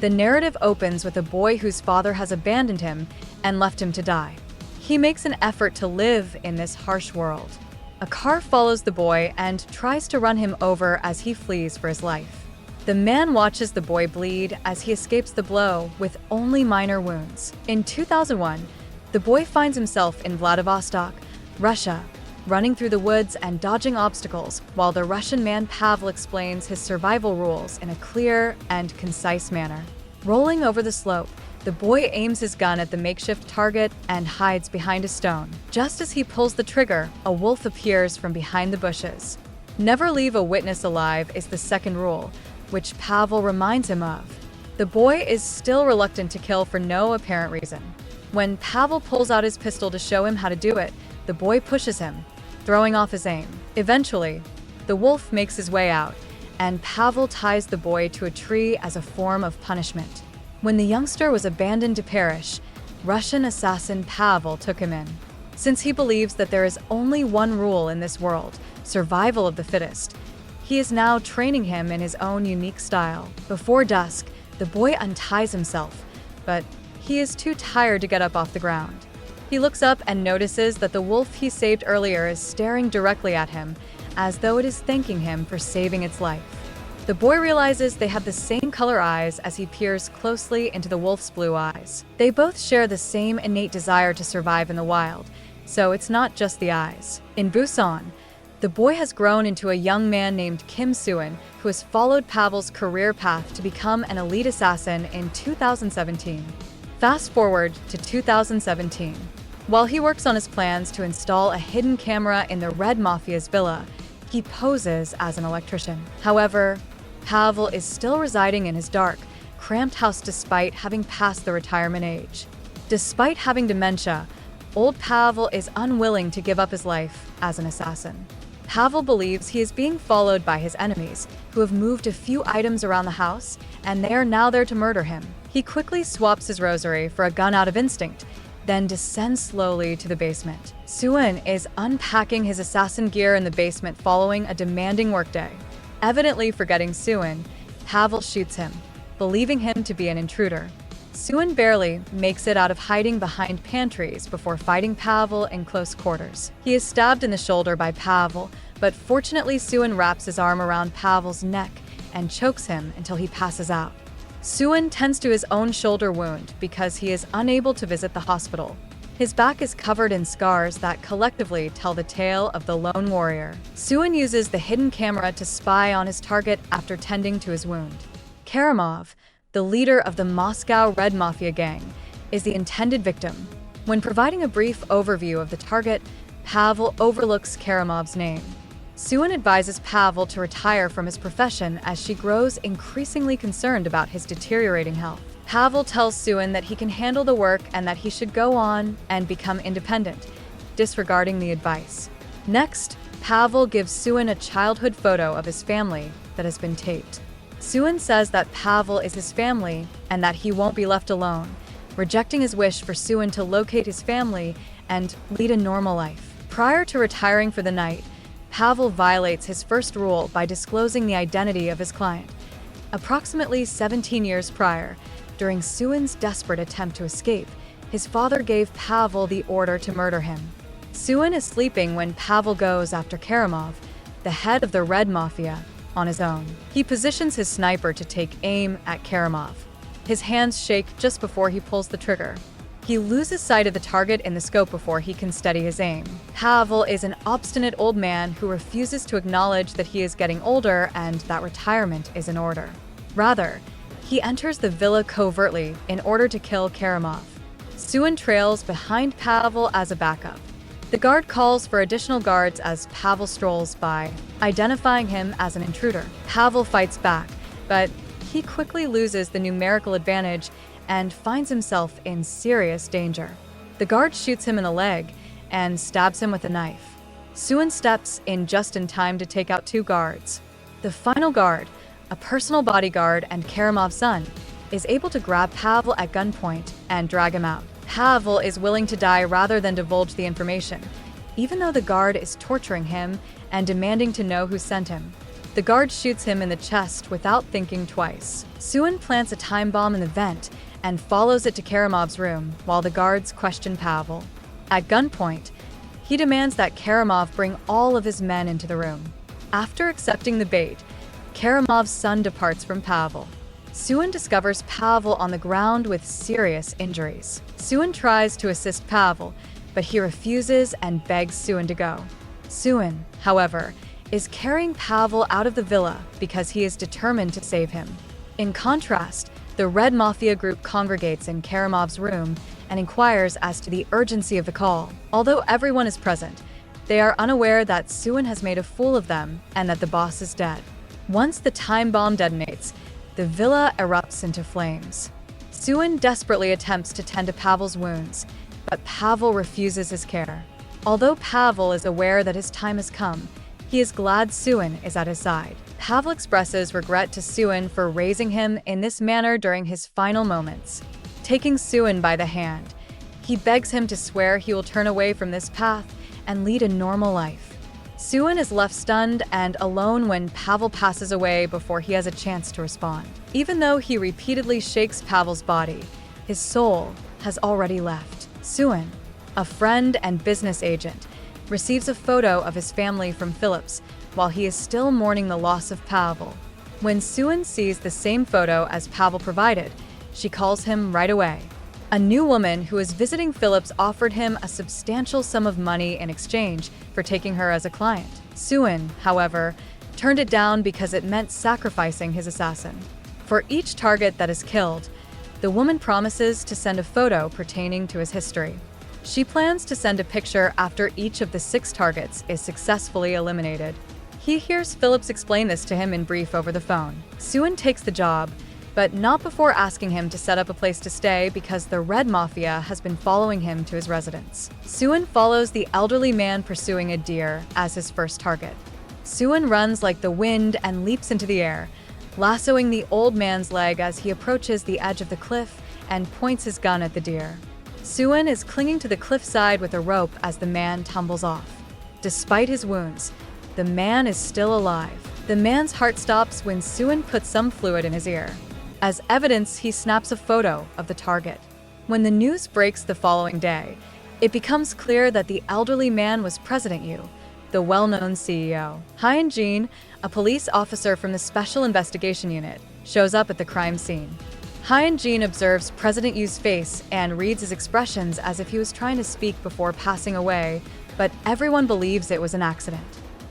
The narrative opens with a boy whose father has abandoned him and left him to die. He makes an effort to live in this harsh world. A car follows the boy and tries to run him over as he flees for his life. The man watches the boy bleed as he escapes the blow with only minor wounds. In 2001, the boy finds himself in Vladivostok, Russia, running through the woods and dodging obstacles while the Russian man Pavel explains his survival rules in a clear and concise manner. Rolling over the slope, the boy aims his gun at the makeshift target and hides behind a stone. Just as he pulls the trigger, a wolf appears from behind the bushes. Never leave a witness alive is the second rule, which Pavel reminds him of. The boy is still reluctant to kill for no apparent reason. When Pavel pulls out his pistol to show him how to do it, the boy pushes him, throwing off his aim. Eventually, the wolf makes his way out, and Pavel ties the boy to a tree as a form of punishment. When the youngster was abandoned to perish, Russian assassin Pavel took him in. Since he believes that there is only one rule in this world, survival of the fittest, he is now training him in his own unique style. Before dusk, the boy unties himself, but he is too tired to get up off the ground. He looks up and notices that the wolf he saved earlier is staring directly at him, as though it is thanking him for saving its life. The boy realizes they have the same color eyes as he peers closely into the wolf's blue eyes. They both share the same innate desire to survive in the wild, so it's not just the eyes. In Busan, the boy has grown into a young man named Kim Soo Hyun, who has followed Pavel's career path to become an elite assassin in 2017. Fast forward to 2017. While he works on his plans to install a hidden camera in the Red Mafia's villa, he poses as an electrician. However, Pavel is still residing in his dark, cramped house despite having passed the retirement age. Despite having dementia, old Pavel is unwilling to give up his life as an assassin. Pavel believes he is being followed by his enemies, who have moved a few items around the house, and they are now there to murder him. He quickly swaps his rosary for a gun out of instinct, then descends slowly to the basement. Soo Hyun is unpacking his assassin gear in the basement following a demanding workday. Evidently forgetting Soo Hyun, Pavel shoots him, believing him to be an intruder. Soo Hyun barely makes it out of hiding behind pantries before fighting Pavel in close quarters. He is stabbed in the shoulder by Pavel, but fortunately Soo Hyun wraps his arm around Pavel's neck and chokes him until he passes out. Soo Hyun tends to his own shoulder wound because he is unable to visit the hospital. His back is covered in scars that collectively tell the tale of the lone warrior. Soo Hyun uses the hidden camera to spy on his target after tending to his wound. Karamov, the leader of the Moscow Red Mafia gang, is the intended victim. When providing a brief overview of the target, Pavel overlooks Karamov's name. Soo Hyun advises Pavel to retire from his profession as she grows increasingly concerned about his deteriorating health. Pavel tells Soo Hyun that he can handle the work and that he should go on and become independent, disregarding the advice. Next, Pavel gives Soo Hyun a childhood photo of his family that has been taped. Soo Hyun says that Pavel is his family and that he won't be left alone, rejecting his wish for Soo Hyun to locate his family and lead a normal life. Prior to retiring for the night, Pavel violates his first rule by disclosing the identity of his client. Approximately 17 years prior, during Soo Hyun's desperate attempt to escape, his father gave Pavel the order to murder him. Soo Hyun is sleeping when Pavel goes after Karamov, the head of the Red Mafia, on his own. He positions his sniper to take aim at Karamov. His hands shake just before he pulls the trigger. He loses sight of the target in the scope before he can steady his aim. Pavel is an obstinate old man who refuses to acknowledge that he is getting older and that retirement is in order. Rather, he enters the villa covertly in order to kill Karamov. Soo Hyun trails behind Pavel as a backup. The guard calls for additional guards as Pavel strolls by, identifying him as an intruder. Pavel fights back, but he quickly loses the numerical advantage and finds himself in serious danger. The guard shoots him in the leg and stabs him with a knife. Soo Hyun steps in just in time to take out two guards. The final guard, a personal bodyguard and Karamov's son, is able to grab Pavel at gunpoint and drag him out. Pavel is willing to die rather than divulge the information, even though the guard is torturing him and demanding to know who sent him. The The guard shoots him in the chest without thinking twice. Soo-hyun plants a time bomb in the vent and follows it to Karamov's room while the guards question Pavel. At gunpoint, he demands that Karamov bring all of his men into the room. After accepting the bait, Karamov's son departs from Pavel. Soo-hyun discovers Pavel on the ground with serious injuries. Soo-hyun tries to assist Pavel, but he refuses and begs Soo-hyun to go. Soo-hyun, however, is carrying Pavel out of the villa because he is determined to save him. In contrast, the Red Mafia group congregates in Karamov's room and inquires as to the urgency of the call. Although everyone is present, they are unaware that Soo-hyun has made a fool of them and that the boss is dead. Once the time bomb detonates, the villa erupts into flames. Soo-hyun desperately attempts to tend to Pavel's wounds, but Pavel refuses his care. Although Pavel is aware that his time has come, he is glad Soo-hyun is at his side. Pavel expresses regret to Soo-hyun for raising him in this manner during his final moments. Taking Soo-hyun by the hand, he begs him to swear he will turn away from this path and lead a normal life. Soo-hyun is left stunned and alone when Pavel passes away before he has a chance to respond. Even though he repeatedly shakes Pavel's body, his soul has already left. Soo-hyun, a friend and business agent, receives a photo of his family from Phillips while he is still mourning the loss of Pavel. When Soo-hyun sees the same photo as Pavel provided, she calls him right away. A new woman who was visiting Phillips offered him a substantial sum of money in exchange for taking her as a client. Soo-hyun, however, turned it down because it meant sacrificing his assassin. For each target that is killed, the woman promises to send a photo pertaining to his history. She plans to send a picture after each of the 6 targets is successfully eliminated. He hears Phillips explain this to him in brief over the phone. Soo-hyun takes the job, but not before asking him to set up a place to stay because the Red Mafia has been following him to his residence. Soo-hyun follows the elderly man pursuing a deer as his first target. Soo-hyun runs like the wind and leaps into the air, lassoing the old man's leg as he approaches the edge of the cliff and points his gun at the deer. Soo-hyun is clinging to the cliffside with a rope as the man tumbles off. Despite his wounds, the man is still alive. The man's heart stops when Soo-hyun puts some fluid in his ear. As evidence, he snaps a photo of the target. When the news breaks the following day, it becomes clear that the elderly man was President Yu, the well-known CEO. Hyun Jin, a police officer from the Special Investigation Unit, shows up at the crime scene. Hyun Jin observes President Yu's face and reads his expressions as if he was trying to speak before passing away, but everyone believes it was an accident.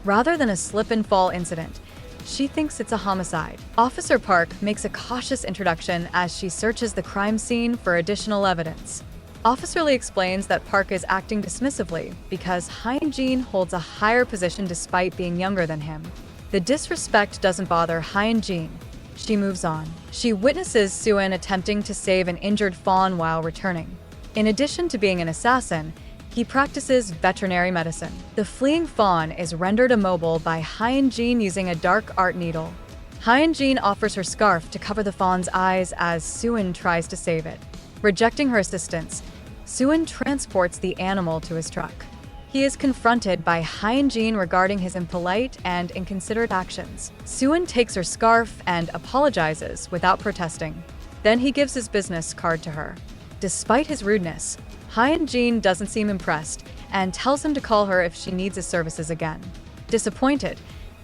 Rather than a slip-and-fall incident, she thinks it's a homicide. Officer Park makes a cautious introduction as she searches the crime scene for additional evidence. Officer Lee explains that Park is acting dismissively because Hyun Jin holds a higher position despite being younger than him. The disrespect doesn't bother Hyun Jin. She moves on. She witnesses Soo-hyun attempting to save an injured fawn while returning. In addition to being an assassin, he practices veterinary medicine. The fleeing fawn is rendered immobile by Hyun Jin using a dark art needle. Hyun Jin offers her scarf to cover the fawn's eyes as Soo-hyun tries to save it. Rejecting her assistance, Soo-hyun transports the animal to his truck. He is confronted by Hyun Jin regarding his impolite and inconsiderate actions. Soo-hyun takes her scarf and apologizes without protesting. Then he gives his business card to her. Despite his rudeness, Hyun Jin doesn't seem impressed and tells him to call her if she needs his services again. Disappointed,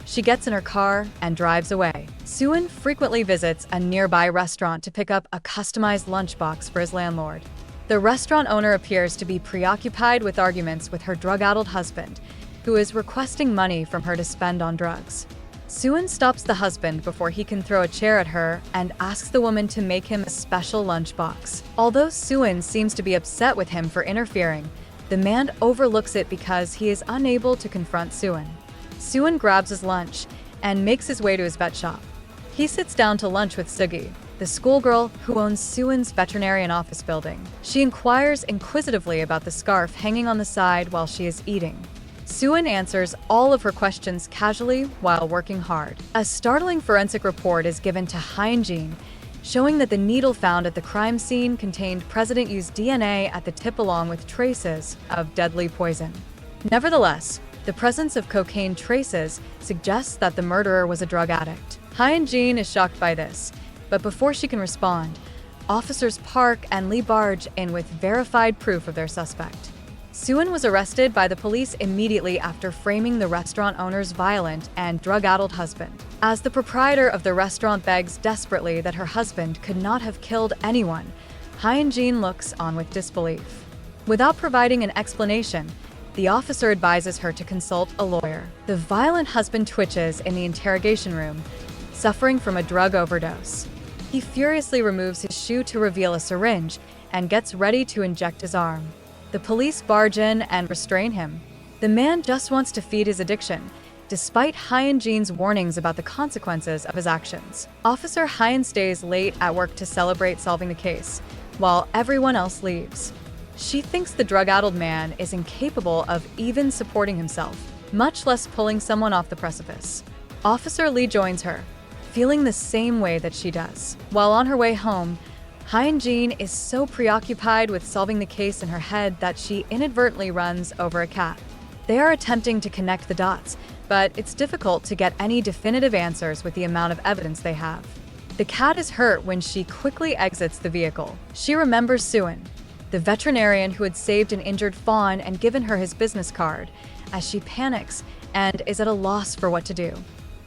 she gets in her car and drives away. Soo-hyun frequently visits a nearby restaurant to pick up a customized lunchbox for his landlord. The restaurant owner appears to be preoccupied with arguments with her drug-addled husband, who is requesting money from her to spend on drugs. Soo-hyun stops the husband before he can throw a chair at her and asks the woman to make him a special lunchbox. Although Soo-hyun seems to be upset with him for interfering, the man overlooks it because he is unable to confront Soo-hyun. Soo-hyun grabs his lunch and makes his way to his vet shop. He sits down to lunch with Sugi, the schoolgirl who owns Soo-hyun's veterinarian office building. She inquires inquisitively about the scarf hanging on the side while she is eating. Soo-hyun answers all of her questions casually while working hard. A startling forensic report is given to Hyun Jin, showing that the needle found at the crime scene contained President Yu's DNA at the tip along with traces of deadly poison. Nevertheless, The presence of cocaine traces suggests that the murderer was a drug addict. Hyun Jin is shocked by this, but before she can respond, officers Park and Lee barge in with verified proof of their suspect. Soo-hyun was arrested by the police immediately after framing the restaurant owner's violent and drug-addled husband. As the proprietor of the restaurant begs desperately that her husband could not have killed anyone, Hyun Jin looks on with disbelief. Without providing an explanation, the officer advises her to consult a lawyer. The violent husband twitches in the interrogation room, suffering from a drug overdose. He furiously removes his shoe to reveal a syringe and gets ready to inject his arm. The police barge in and restrain him. The man just wants to feed his addiction, despite Hyun Jin's warnings about the consequences of his actions. Officer Hyun stays late at work to celebrate solving the case, while everyone else leaves. She thinks the drug-addled man is incapable of even supporting himself, much less pulling someone off the precipice. Officer Lee joins her, feeling the same way that she does. While on her way home, Hyun Jin is so preoccupied with solving the case in her head that she inadvertently runs over a cat. They are attempting to connect the dots, but it's difficult to get any definitive answers with the amount of evidence they have. The cat is hurt when she quickly exits the vehicle. She remembers Soo-hyun, the veterinarian who had saved an injured fawn and given her his business card, as she panics and is at a loss for what to do.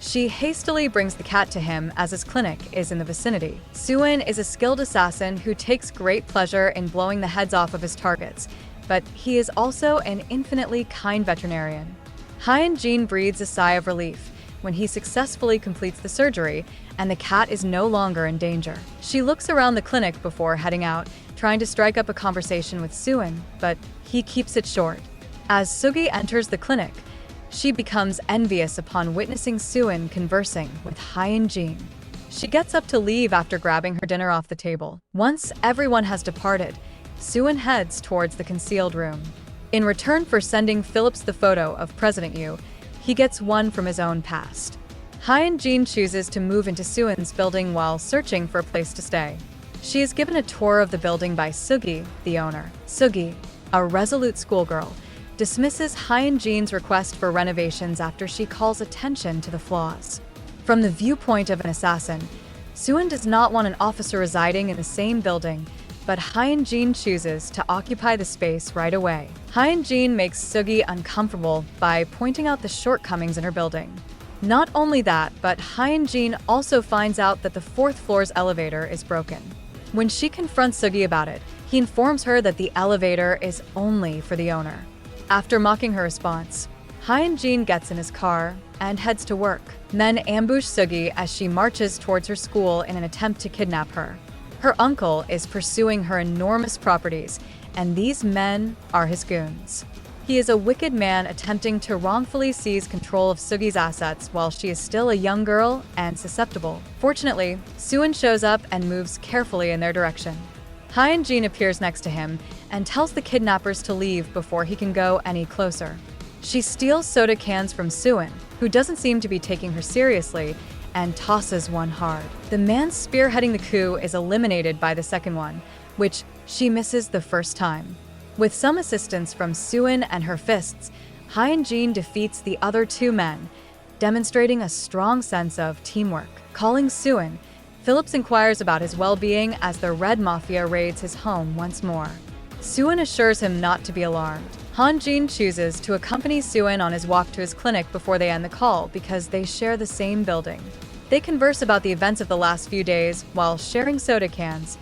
She hastily brings the cat to him as his clinic is in the vicinity. Soo-hyun is a skilled assassin who takes great pleasure in blowing the heads off of his targets, but he is also an infinitely kind veterinarian. Hyun Jin breathes a sigh of relief when he successfully completes the surgery and the cat is no longer in danger. She looks around the clinic before heading out, trying to strike up a conversation with Soo-hyun, but he keeps it short. As Sugi enters the clinic, she becomes envious upon witnessing Soo-hyun conversing with Hyun Jin. She gets up to leave after grabbing her dinner off the table. Once everyone has departed, Soo-hyun heads towards the concealed room. In return for sending Phillips the photo of President Yu, he gets one from his own past. Hyun Jin chooses to move into Soo-hyun's building while searching for a place to stay. She is given a tour of the building by Sugi, the owner. Sugi, a resolute schoolgirl, dismisses Hyun Jin's request for renovations after she calls attention to the flaws. From the viewpoint of an assassin, Soo-hyun does not want an officer residing in the same building, but Hyun Jin chooses to occupy the space right away. Hyun Jin makes Sugi uncomfortable by pointing out the shortcomings in her building. Not only that, but Hyun Jin also finds out that the fourth floor's elevator is broken. When she confronts Sugi about it, he informs her that the elevator is only for the owner. After mocking her response, Hyun Jin gets in his car and heads to work. Men ambush Sugi as she marches towards her school in an attempt to kidnap her. Her uncle is pursuing her enormous properties, and these men are his goons. He is a wicked man attempting to wrongfully seize control of Sugi's assets while she is still a young girl and susceptible. Fortunately, Soo-hyun shows up and moves carefully in their direction. Hyun Jin appears next to him and tells the kidnappers to leave before he can go any closer. She steals soda cans from Soo-hyun, who doesn't seem to be taking her seriously, and tosses one hard. The man spearheading the coup is eliminated by the second one, which she misses the first time. With some assistance from Soo-hyun and her fists, Hyun Jin defeats the other two men, demonstrating a strong sense of teamwork. Calling Soo-hyun, Phillips inquires about his well-being as the Red Mafia raids his home once more. Soo-hyun assures him not to be alarmed. Hyun Jin chooses to accompany Soo-hyun on his walk to his clinic before they end the call because they share the same building. They converse about the events of the last few days while sharing soda cans,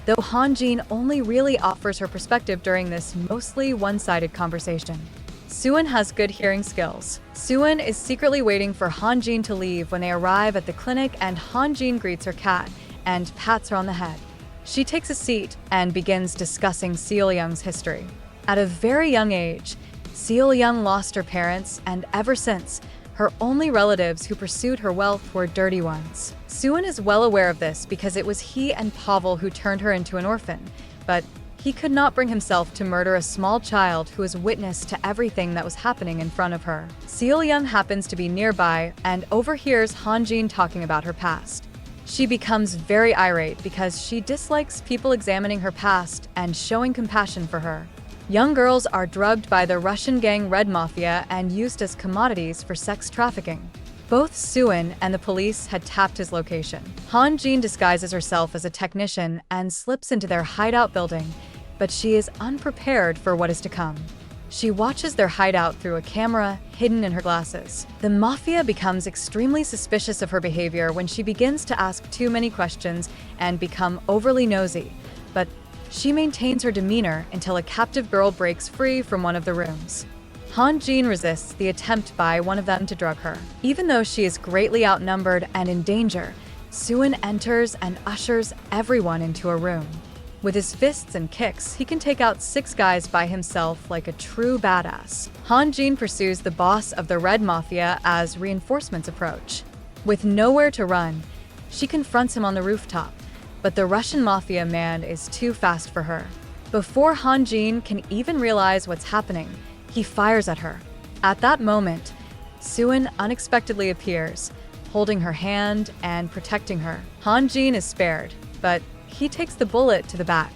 though Hyun Jin only really offers her perspective during this mostly one-sided conversation. Soo-hyun has good hearing skills. Soo-hyun is secretly waiting for Hyun Jin to leave when they arrive at the clinic, and Hyun Jin greets her cat and pats her on the head. She takes a seat and begins discussing Seo-young's history. At a very young age, Seo-young lost her parents, and ever since, her only relatives who pursued her wealth were dirty ones. Soo-hyun is well aware of this because it was he and Pavel who turned her into an orphan, but he could not bring himself to murder a small child who was witness to everything that was happening in front of her. Seo-young happens to be nearby and overhears Hyun Jin talking about her past. She becomes very irate because she dislikes people examining her past and showing compassion for her. Young girls are drugged by the Russian gang Red Mafia and used as commodities for sex trafficking. Both Soo-hyun and the police had tapped his location. Hyun Jin disguises herself as a technician and slips into their hideout building, but she is unprepared for what is to come. She watches their hideout through a camera hidden in her glasses. The mafia becomes extremely suspicious of her behavior when she begins to ask too many questions and become overly nosy, but she maintains her demeanor until a captive girl breaks free from one of the rooms. Hyun Jin resists the attempt by one of them to drug her. Even though she is greatly outnumbered and in danger, Soo-hyun enters and ushers everyone into a room. With his fists and kicks, he can take out 6 guys by himself like a true badass. Hyun Jin pursues the boss of the Red Mafia as reinforcements approach. With nowhere to run, she confronts him on the rooftop, but the Russian Mafia man is too fast for her. Before Hyun Jin can even realize what's happening, he fires at her. At that moment, Soo-hyun unexpectedly appears, holding her hand and protecting her. Hyun Jin is spared, but he takes the bullet to the back.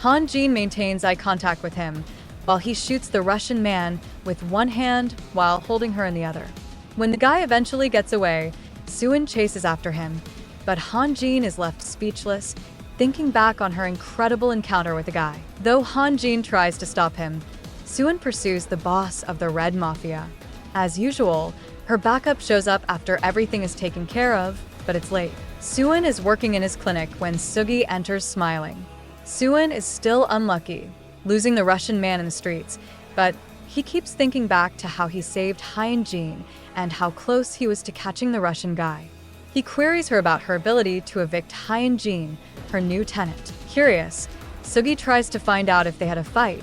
Hyun Jin maintains eye contact with him, while he shoots the Russian man with one hand while holding her in the other. When the guy eventually gets away, Soo-hyun chases after him, but Hyun Jin is left speechless, thinking back on her incredible encounter with the guy. Though Hyun Jin tries to stop him, Soo-hyun pursues the boss of the Red Mafia. As usual, her backup shows up after everything is taken care of, but it's late. Soo-hyun is working in his clinic when Sugi enters smiling. Soo-hyun is still unlucky, losing the Russian man in the streets, but he keeps thinking back to how he saved Hyun Jin and how close he was to catching the Russian guy. He queries her about her ability to evict Hyun Jin, her new tenant. Curious, Sugi tries to find out if they had a fight,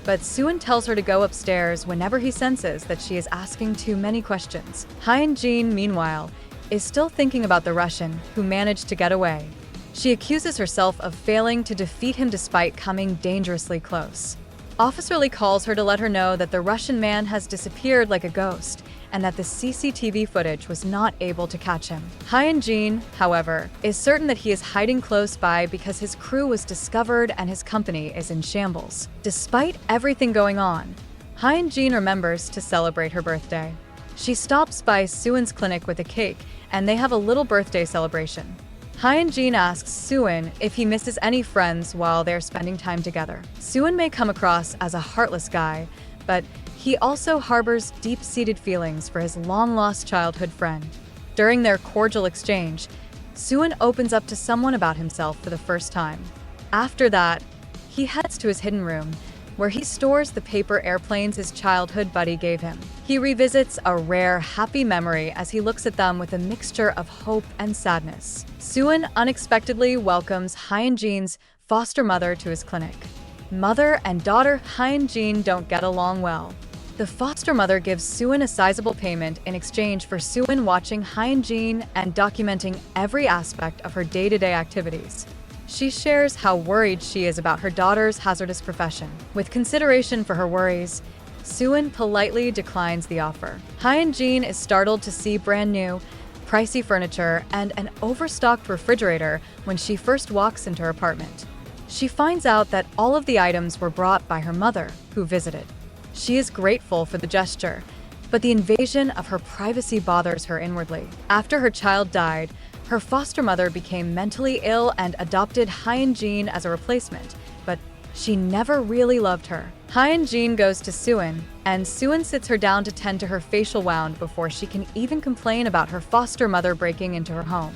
but Soo-hyun tells her to go upstairs whenever he senses that she is asking too many questions. Hyun Jin, meanwhile, is still thinking about the Russian who managed to get away. She accuses herself of failing to defeat him despite coming dangerously close. Officer Lee calls her to let her know that the Russian man has disappeared like a ghost and that the CCTV footage was not able to catch him. Hyun Jin, however, is certain that he is hiding close by because his crew was discovered and his company is in shambles. Despite everything going on, Hyun Jin remembers to celebrate her birthday. She stops by Soo-hyun's clinic with a cake, and they have a little birthday celebration. Hyun Jin asks Soo-hyun if he misses any friends while they're spending time together. Soo-hyun may come across as a heartless guy, but he also harbors deep-seated feelings for his long-lost childhood friend. During their cordial exchange, Soo-hyun opens up to someone about himself for the first time. After that, he heads to his hidden room, where he stores the paper airplanes his childhood buddy gave him. He revisits a rare, happy memory as he looks at them with a mixture of hope and sadness. Soo-hyun unexpectedly welcomes Hyun Jin's foster mother to his clinic. Mother and daughter Hyun Jin don't get along well. The foster mother gives Soo-hyun a sizable payment in exchange for Soo-hyun watching Hyun Jin and documenting every aspect of her day-to-day activities. She shares how worried she is about her daughter's hazardous profession. With consideration for her worries, Soo-hyun politely declines the offer. Hyun Jin is startled to see brand new, pricey furniture and an overstocked refrigerator when she first walks into her apartment. She finds out that all of the items were brought by her mother, who visited. She is grateful for the gesture, but the invasion of her privacy bothers her inwardly. After her child died, her foster mother became mentally ill and adopted Hyun Jin as a replacement, but she never really loved her. Hyun Jin goes to Soo-hyun, and Soo-hyun sits her down to tend to her facial wound before she can even complain about her foster mother breaking into her home.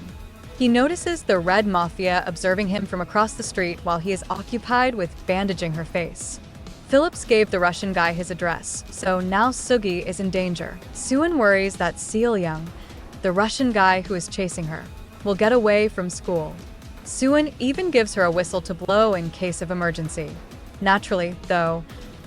He notices the Red Mafia observing him from across the street while he is occupied with bandaging her face. Phillips gave the Russian guy his address, so now Sugi is in danger. Soo-hyun worries that Seo-young, the Russian guy who is chasing her, will get away from school. Soo-hyun even gives her a whistle to blow in case of emergency. Naturally, though,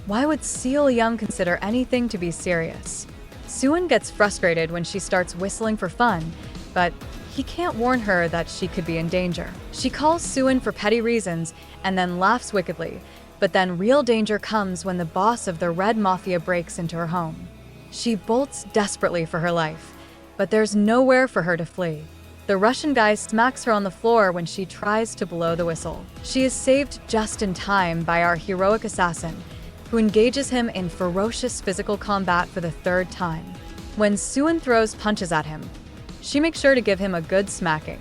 why would Seo-young consider anything to be serious? Soo-hyun gets frustrated when she starts whistling for fun, but he can't warn her that she could be in danger. She calls Soo-hyun for petty reasons and then laughs wickedly, but then real danger comes when the boss of the Red Mafia breaks into her home. She bolts desperately for her life, but there's nowhere for her to flee. The Russian guy smacks her on the floor when she tries to blow the whistle. She is saved just in time by our heroic assassin, who engages him in ferocious physical combat for the third time. When Soo-hyun throws punches at him, she makes sure to give him a good smacking.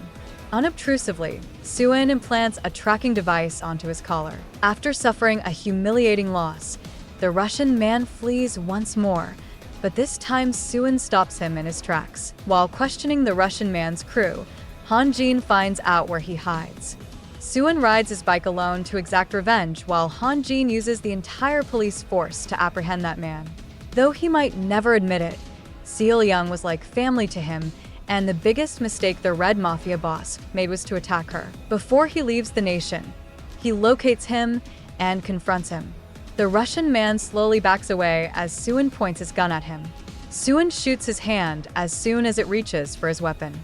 Unobtrusively, Soo-hyun implants a tracking device onto his collar. After suffering a humiliating loss, the Russian man flees once more, but this time Soo-hyun stops him in his tracks. While questioning the Russian man's crew, Hyun Jin finds out where he hides. Soo-hyun rides his bike alone to exact revenge, while Hyun Jin uses the entire police force to apprehend that man. Though he might never admit it, Seo Young was like family to him, and the biggest mistake the Red Mafia boss made was to attack her. Before he leaves the nation, he locates him and confronts him. The Russian man slowly backs away as Soo-hyun points his gun at him. Soo-hyun shoots his hand as soon as it reaches for his weapon.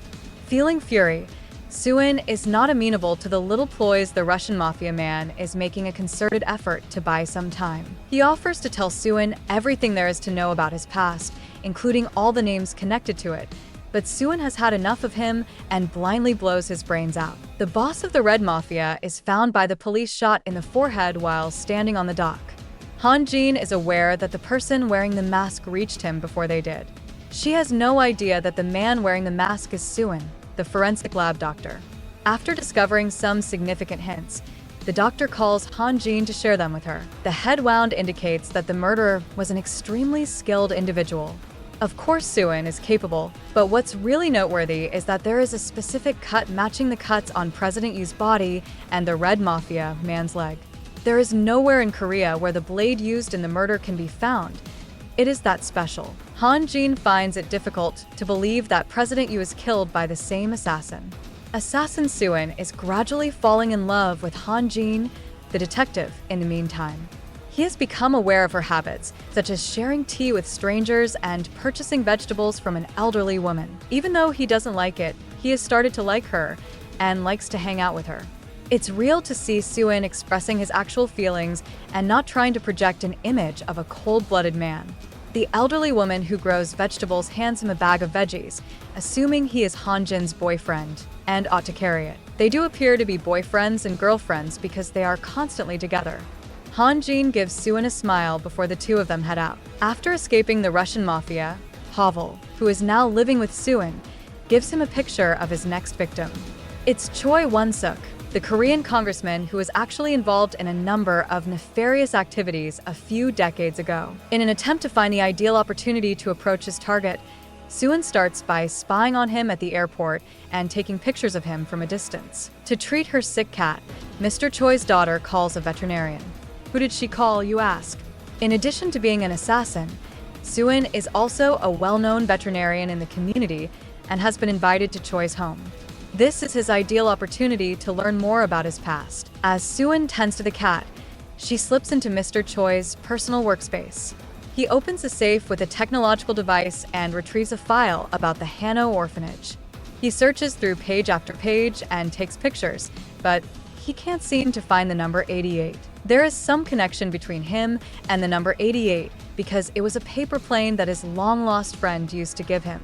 Feeling fury, Soo-hyun is not amenable to the little ploys the Russian mafia man is making a concerted effort to buy some time. He offers to tell Soo-hyun everything there is to know about his past, including all the names connected to it, but Soo-hyun has had enough of him and blindly blows his brains out. The boss of the Red Mafia is found by the police shot in the forehead while standing on the dock. Hyun Jin is aware that the person wearing the mask reached him before they did. She has no idea that the man wearing the mask is Soo-hyun, the forensic lab doctor. After discovering some significant hints, the doctor calls Hyun Jin to share them with her. The head wound indicates that the murderer was an extremely skilled individual. Of course, Soo-hyun is capable, but what's really noteworthy is that there is a specific cut matching the cuts on President Yu's body and the Red Mafia man's leg. There is nowhere in Korea where the blade used in the murder can be found. It is that special. Hyun Jin finds it difficult to believe that President Yu is killed by the same assassin. Assassin Soo-hyun is gradually falling in love with Hyun Jin, the detective, in the meantime. He has become aware of her habits, such as sharing tea with strangers and purchasing vegetables from an elderly woman. Even though he doesn't like it, he has started to like her and likes to hang out with her. It's real to see Soo-hyun expressing his actual feelings and not trying to project an image of a cold-blooded man. The elderly woman who grows vegetables hands him a bag of veggies, assuming he is Hyun Jin's boyfriend and ought to carry it. They do appear to be boyfriends and girlfriends because they are constantly together. Hyun Jin gives Soo-hyun a smile before the two of them head out. After escaping the Russian mafia, Pavel, who is now living with Soo-hyun, gives him a picture of his next victim. It's Choi Won-suk, the Korean congressman who was actually involved in a number of nefarious activities a few decades ago. In an attempt to find the ideal opportunity to approach his target, Soo-hyun starts by spying on him at the airport and taking pictures of him from a distance. To treat her sick cat, Mr. Choi's daughter calls a veterinarian. Who did she call, you ask? In addition to being an assassin, Soo-hyun is also a well-known veterinarian in the community and has been invited to Choi's home. This is his ideal opportunity to learn more about his past. As Soo-hyun tends to the cat, she slips into Mr. Choi's personal workspace. He opens a safe with a technological device and retrieves a file about the Hano orphanage. He searches through page after page and takes pictures, but he can't seem to find the number 88. There is some connection between him and the number 88 because it was a paper plane that his long-lost friend used to give him.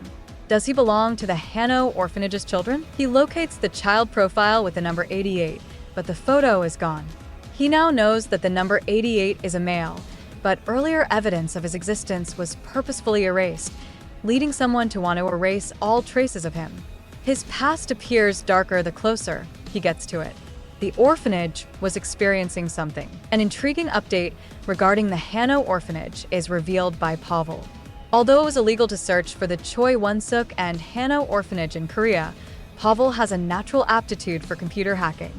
Does he belong to the Hano orphanage's children? He locates the child profile with the number 88, but the photo is gone. He now knows that the number 88 is a male, but earlier evidence of his existence was purposefully erased, leading someone to want to erase all traces of him. His past appears darker the closer he gets to it. The orphanage was experiencing something. An intriguing update regarding the Hano orphanage is revealed by Pavel. Although it was illegal to search for the Choi Won-suk and Hano orphanage in Korea, Pavel has a natural aptitude for computer hacking.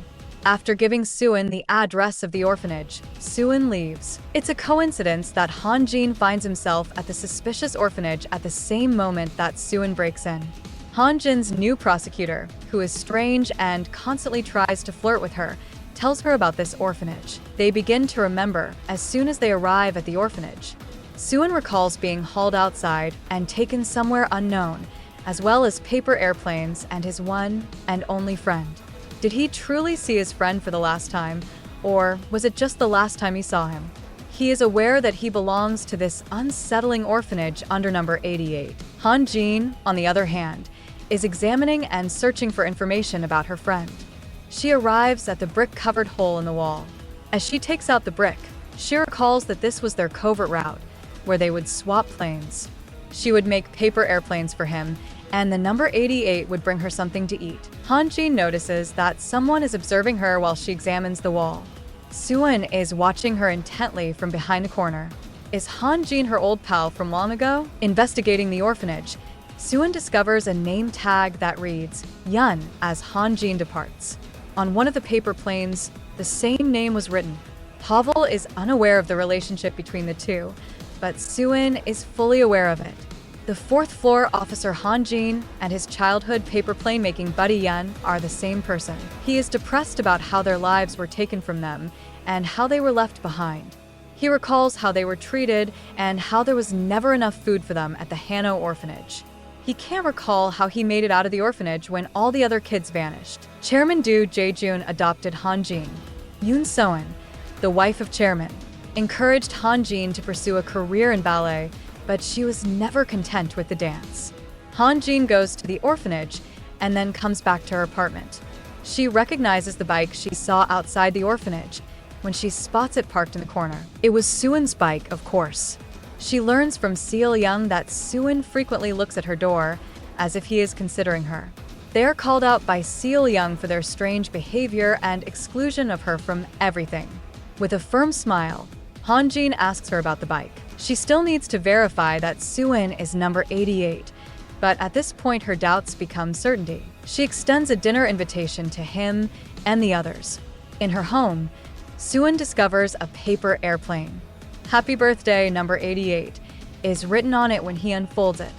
After giving Soo-hyun the address of the orphanage, Soo-hyun leaves. It's a coincidence that Hyun Jin finds himself at the suspicious orphanage at the same moment that Soo-hyun breaks in. Hyun Jin's new prosecutor, who is strange and constantly tries to flirt with her, tells her about this orphanage. They begin to remember as soon as they arrive at the orphanage. Soo-hyun recalls being hauled outside and taken somewhere unknown, as well as paper airplanes and his one and only friend. Did he truly see his friend for the last time, or was it just the last time he saw him? He is aware that he belongs to this unsettling orphanage under number 88. Hyun Jin, on the other hand, is examining and searching for information about her friend. She arrives at the brick-covered hole in the wall. As she takes out the brick, She recalls that this was their covert route, where they would swap planes. She would make paper airplanes for him, and the number 88 would bring her something to eat. Han Jin notices that someone is observing her while she examines the wall. Soo-hyun is watching her intently from behind a corner. Is Han Jin her old pal from long ago? Investigating the orphanage, Soo-hyun discovers a name tag that reads Hyun as Han Jin departs. On one of the paper planes, the same name was written. Pavel is unaware of the relationship between the two, but Soo-hyun is fully aware of it. The fourth-floor officer Han Jin and his childhood paper plane-making buddy Hyun are the same person. He is depressed about how their lives were taken from them and how they were left behind. He recalls how they were treated and how there was never enough food for them at the Hano orphanage. He can't recall how he made it out of the orphanage when all the other kids vanished. Chairman Do Jae-jun adopted Han Jin. Yoon So-hyun, the wife of Chairman, encouraged Han Jin to pursue a career in ballet, but she was never content with the dance. Han Jin goes to the orphanage and then comes back to her apartment. She recognizes the bike she saw outside the orphanage when she spots it parked in the corner. It was Soo-hyun's bike, of course. She learns from Seo-young that Soo-hyun frequently looks at her door as if he is considering her. They are called out by Seo-young for their strange behavior and exclusion of her from everything. With a firm smile, Han Jin asks her about the bike. She still needs to verify that Soo-hyun is number 88, but at this point her doubts become certainty. She extends a dinner invitation to him and the others. In her home, Soo-hyun discovers a paper airplane. "Happy birthday, number 88, is written on it when he unfolds it.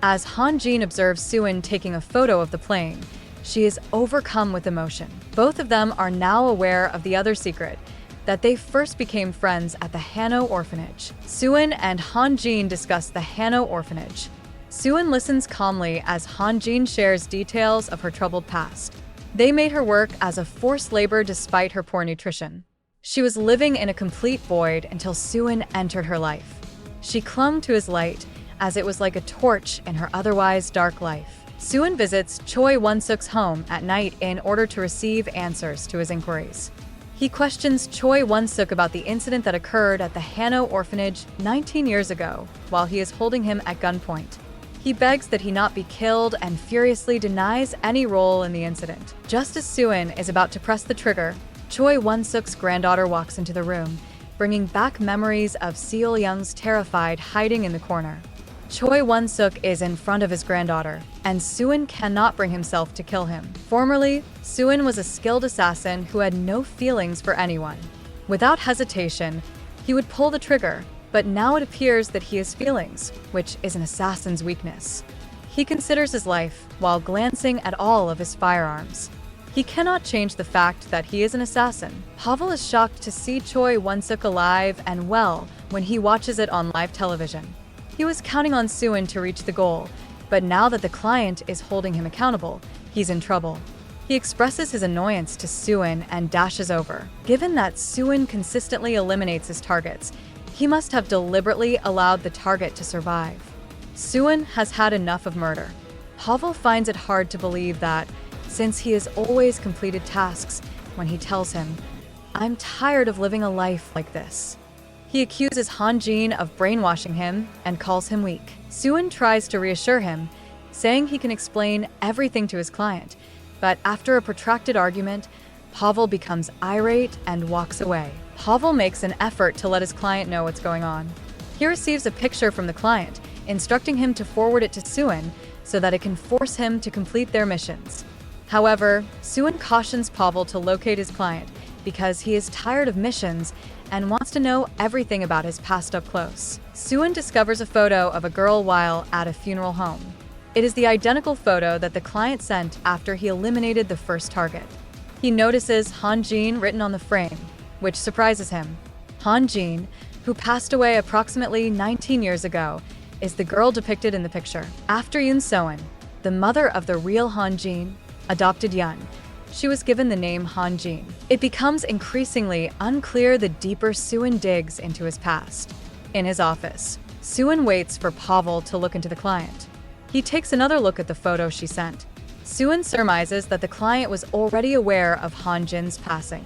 As Han Jin observes Soo-hyun taking a photo of the plane, she is overcome with emotion. Both of them are now aware of the other secret, that they first became friends at the Hano orphanage. Soo-hyun and Han Jin discuss the Hano orphanage. Soo-hyun listens calmly as Han Jin shares details of her troubled past. They made her work as a forced labor despite her poor nutrition. She was living in a complete void until Soo-hyun entered her life. She clung to his light as it was like a torch in her otherwise dark life. Soo-hyun visits Choi Won-suk's home at night in order to receive answers to his inquiries. He questions Choi Won-suk about the incident that occurred at the Hano orphanage 19 years ago while he is holding him at gunpoint. He begs that he not be killed and furiously denies any role in the incident. Just as Soo-hyun is about to press the trigger, Choi Won-suk's granddaughter walks into the room, bringing back memories of Seo-young's terrified hiding in the corner. Choi Won-suk is in front of his granddaughter, and Soo-hyun cannot bring himself to kill him. Formerly, Soo-hyun was a skilled assassin who had no feelings for anyone. Without hesitation, he would pull the trigger, but now it appears that he has feelings, which is an assassin's weakness. He considers his life while glancing at all of his firearms. He cannot change the fact that he is an assassin. Pavel is shocked to see Choi Won-suk alive and well when he watches it on live television. He was counting on Soo-hyun to reach the goal, but now that the client is holding him accountable, he's in trouble. He expresses his annoyance to Soo-hyun and dashes over. Given that Soo-hyun consistently eliminates his targets, he must have deliberately allowed the target to survive. Soo-hyun has had enough of murder. Pavel finds it hard to believe that, since he has always completed tasks when he tells him, "I'm tired of living a life like this." He accuses Han Jin of brainwashing him and calls him weak. Soo-hyun tries to reassure him, saying he can explain everything to his client, but after a protracted argument, Pavel becomes irate and walks away. Pavel makes an effort to let his client know what's going on. He receives a picture from the client, instructing him to forward it to Soo-hyun so that it can force him to complete their missions. However, Soo-hyun cautions Pavel to locate his client because he is tired of missions and wants to know everything about his past up close. Soo-hyun discovers a photo of a girl while at a funeral home. It is the identical photo that the client sent after he eliminated the first target. He notices Han Jin written on the frame, which surprises him. Han Jin, who passed away approximately 19 years ago, is the girl depicted in the picture. After Yoon So-hyun, the mother of the real Han Jin, adopted Hyun, she was given the name Han Jin. It becomes increasingly unclear the deeper Soo-hyun digs into his past. In his office, Soo-hyun waits for Pavel to look into the client. He takes another look at the photo she sent. Soo-hyun surmises that the client was already aware of Han Jin's passing.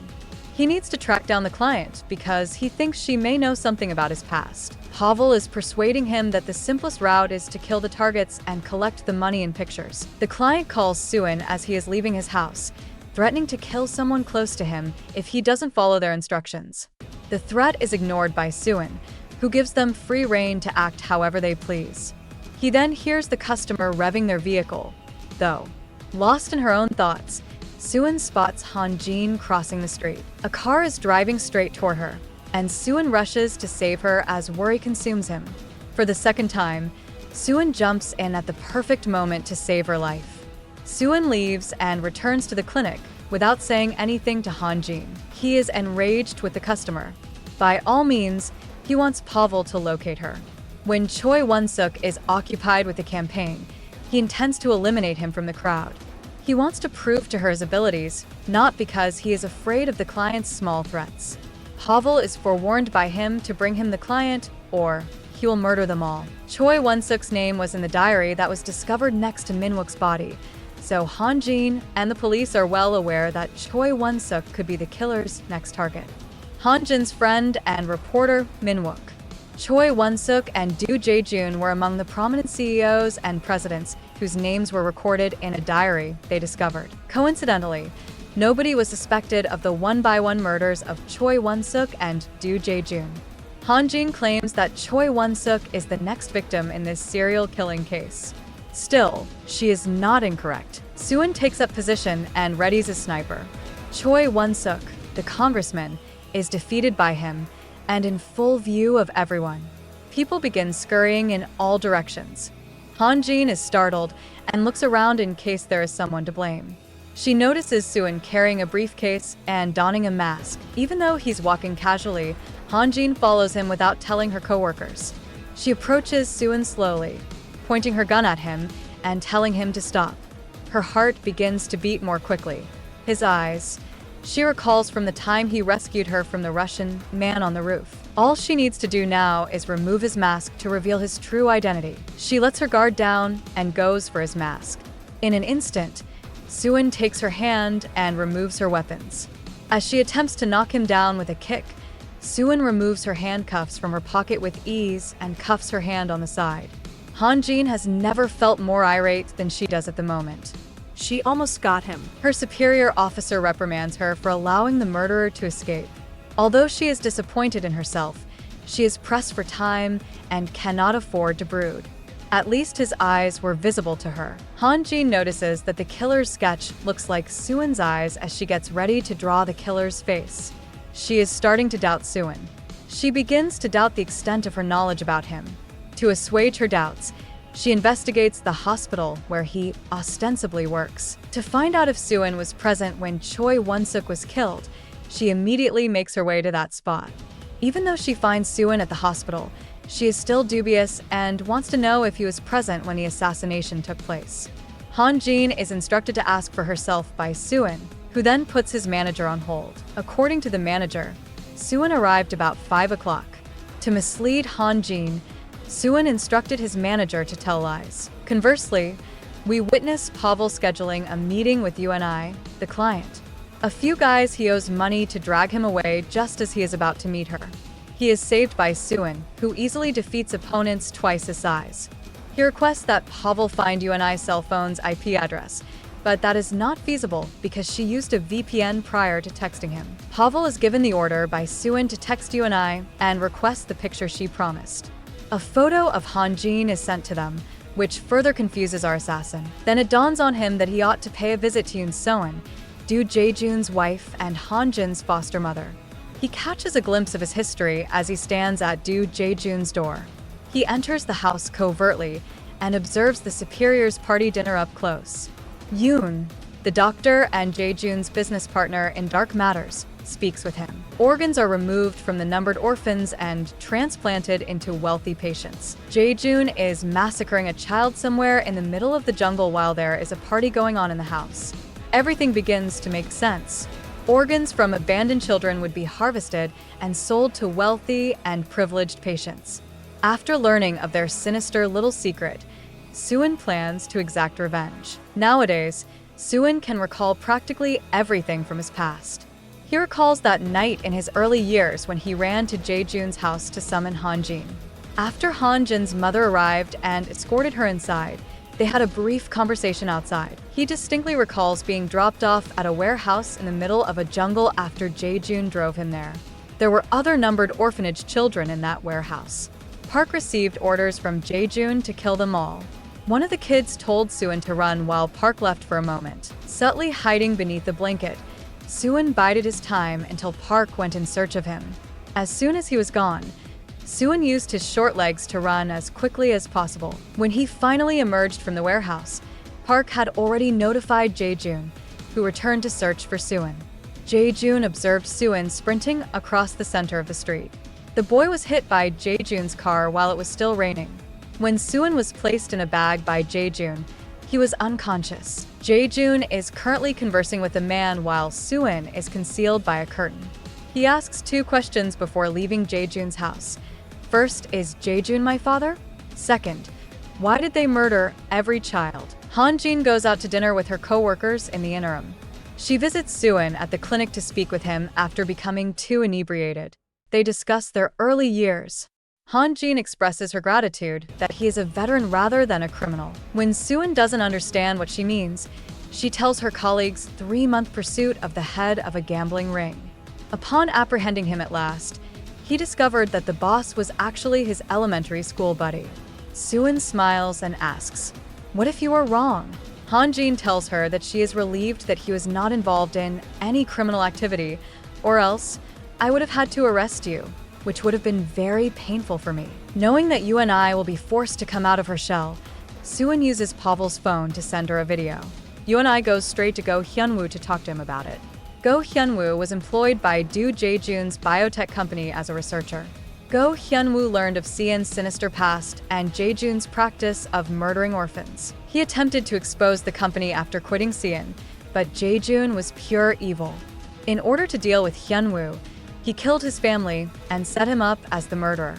He needs to track down the client because he thinks she may know something about his past. Pavel is persuading him that the simplest route is to kill the targets and collect the money in pictures. The client calls Soo-hyun as he is leaving his house, threatening to kill someone close to him if he doesn't follow their instructions. The threat is ignored by Soo-hyun, who gives them free rein to act however they please. He then hears the customer revving their vehicle. Though, lost in her own thoughts, Soo-hyun spots Hyun Jin crossing the street. A car is driving straight toward her, and Soo-hyun rushes to save her as worry consumes him. For the second time, Soo-hyun jumps in at the perfect moment to save her life. Soo-hyun leaves and returns to the clinic without saying anything to Hyun Jin. He is enraged with the customer. By all means, he wants Pavel to locate her. When Choi Won-suk is occupied with the campaign, he intends to eliminate him from the crowd. He wants to prove to her his abilities, not because he is afraid of the client's small threats. Pavel is forewarned by him to bring him the client, or he will murder them all. Choi Won-suk's name was in the diary that was discovered next to Min-wook's body, so Hyun Jin and the police are well aware that Choi Won-suk could be the killer's next target. Hyun Jin's friend and reporter, Min-wook. Choi Won-suk and Do Jae-jun were among the prominent CEOs and presidents whose names were recorded in a diary they discovered. Coincidentally, nobody was suspected of the one-by-one murders of Choi Won-suk and Do Jae-jun. Hyun Jin claims that Choi Won-suk is the next victim in this serial killing case. Still, she is not incorrect. Soo-hyun takes up position and readies a sniper. Choi Won-suk, the congressman, is defeated by him, and in full view of everyone. People begin scurrying in all directions. Hyun Jin is startled and looks around in case there is someone to blame. She notices Soo-hyun carrying a briefcase and donning a mask. Even though he's walking casually, Hyun Jin follows him without telling her coworkers. She approaches Soo-hyun slowly, pointing her gun at him and telling him to stop. Her heart begins to beat more quickly. His eyes, she recalls from the time he rescued her from the Russian man on the roof. All she needs to do now is remove his mask to reveal his true identity. She lets her guard down and goes for his mask. In an instant, Soo-hyun takes her hand and removes her weapons. As she attempts to knock him down with a kick, Soo-hyun removes her handcuffs from her pocket with ease and cuffs her hand on the side. Hyun Jin has never felt more irate than she does at the moment. She almost got him. Her superior officer reprimands her for allowing the murderer to escape. Although she is disappointed in herself, she is pressed for time and cannot afford to brood. At least his eyes were visible to her. Hyun Jin notices that the killer's sketch looks like Soo-hyun's eyes as she gets ready to draw the killer's face. She is starting to doubt Soo-hyun. She begins to doubt the extent of her knowledge about him. To assuage her doubts, she investigates the hospital where he ostensibly works. To find out if Soo-hyun was present when Choi Won-suk was killed, she immediately makes her way to that spot. Even though she finds Soo-hyun at the hospital, she is still dubious and wants to know if he was present when the assassination took place. Hyun Jin is instructed to ask for herself by Soo-hyun, who then puts his manager on hold. According to the manager, Soo-hyun arrived about 5 o'clock. To mislead Hyun Jin, Soo-hyun instructed his manager to tell lies. Conversely, we witness Pavel scheduling a meeting with UNI, the client. A few guys he owes money to drag him away just as he is about to meet her. He is saved by Soo-hyun, who easily defeats opponents twice his size. He requests that Pavel find UNI's cell phone's IP address, but that is not feasible because she used a VPN prior to texting him. Pavel is given the order by Soo-hyun to text UNI and requests the picture she promised. A photo of Hyun Jin is sent to them, which further confuses our assassin. Then it dawns on him that he ought to pay a visit to Yoon So-hyun, Do Jae-jun's wife and Hyun Jin's foster mother. He catches a glimpse of his history as he stands at Do Jae-jun's door. He enters the house covertly and observes the superior's party dinner up close. Yoon, the doctor and Jae-jun's business partner in dark matters, speaks with him. Organs are removed from the numbered orphans and transplanted into wealthy patients. Jae-jun is massacring a child somewhere in the middle of the jungle while there is a party going on in the house. Everything begins to make sense. Organs from abandoned children would be harvested and sold to wealthy and privileged patients. After learning of their sinister little secret, Soo-hyun plans to exact revenge. Nowadays, Soo-hyun can recall practically everything from his past. He recalls that night in his early years when he ran to Jae-jun's house to summon Han Jin. After Han Jin's mother arrived and escorted her inside, they had a brief conversation outside. He distinctly recalls being dropped off at a warehouse in the middle of a jungle after Jae-jun drove him there. There were other numbered orphanage children in that warehouse. Park received orders from Jae-jun to kill them all. One of the kids told Soo-hyun to run while Park left for a moment. Subtly hiding beneath the blanket, Soo-hyun bided his time until Park went in search of him. As soon as he was gone, Soo-hyun used his short legs to run as quickly as possible. When he finally emerged from the warehouse, Park had already notified Jae-jun, who returned to search for Soo-hyun. Jae-jun observed Soo-hyun sprinting across the center of the street. The boy was hit by Jae-jun's car while it was still raining. When Soo-hyun was placed in a bag by Jae-jun, he was unconscious. Jae-jun is currently conversing with a man while Soo-hyun is concealed by a curtain. He asks 2 questions before leaving Jae-jun's house. First, is Jae-jun my father? Second, why did they murder every child? Han Jin goes out to dinner with her co-workers in the interim. She visits Soo-hyun at the clinic to speak with him after becoming too inebriated. They discuss their early years. Han Jin expresses her gratitude that he is a veteran rather than a criminal. When Soo-hyun doesn't understand what she means, she tells her colleagues' 3-month pursuit of the head of a gambling ring. Upon apprehending him at last, he discovered that the boss was actually his elementary school buddy. Soo-hyun smiles and asks, "What if you were wrong?" Han Jin tells her that she is relieved that he was not involved in any criminal activity, or else I would have had to arrest you, which would have been very painful for me. Knowing that you and I will be forced to come out of her shell, Soo-hyun uses Pavel's phone to send her a video. Yuan-I goes straight to Go Hyun-woo to talk to him about it. Go Hyun-woo was employed by Do Jae-jun's biotech company as a researcher. Go Hyun-woo learned of Soo-hyun's sinister past and Jae-jun's practice of murdering orphans. He attempted to expose the company after quitting Soo-hyun, but Jae-jun was pure evil. In order to deal with Hyun-woo, he killed his family and set him up as the murderer.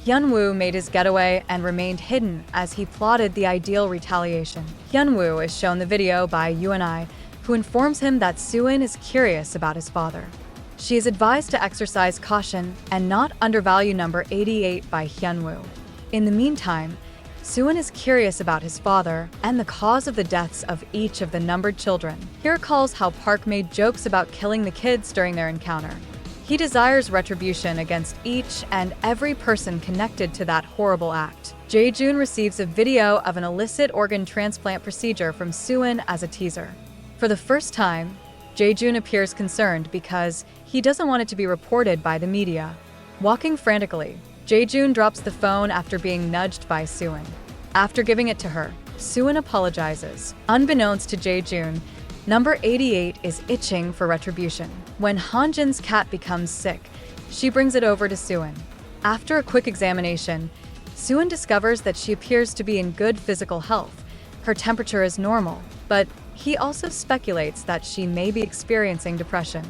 Hyun-woo made his getaway and remained hidden as he plotted the ideal retaliation. Hyun-woo is shown the video by Yuan-I, who informs him that Soo-hyun is curious about his father. She is advised to exercise caution and not undervalue number 88 by Hyun-woo. In the meantime, Soo-hyun is curious about his father and the cause of the deaths of each of the numbered children. He recalls how Park made jokes about killing the kids during their encounter. He desires retribution against each and every person connected to that horrible act. Jae-jun receives a video of an illicit organ transplant procedure from Soo-hyun as a teaser. For the first time, Jae-jun appears concerned because he doesn't want it to be reported by the media. Walking frantically, Jae-jun drops the phone after being nudged by Soo-hyun. After giving it to her, Soo-hyun apologizes. Unbeknownst to Jae-jun, number 88 is itching for retribution. When Han Jin's cat becomes sick, she brings it over to Soo-hyun. After a quick examination, Soo-hyun discovers that she appears to be in good physical health. Her temperature is normal, but he also speculates that she may be experiencing depression.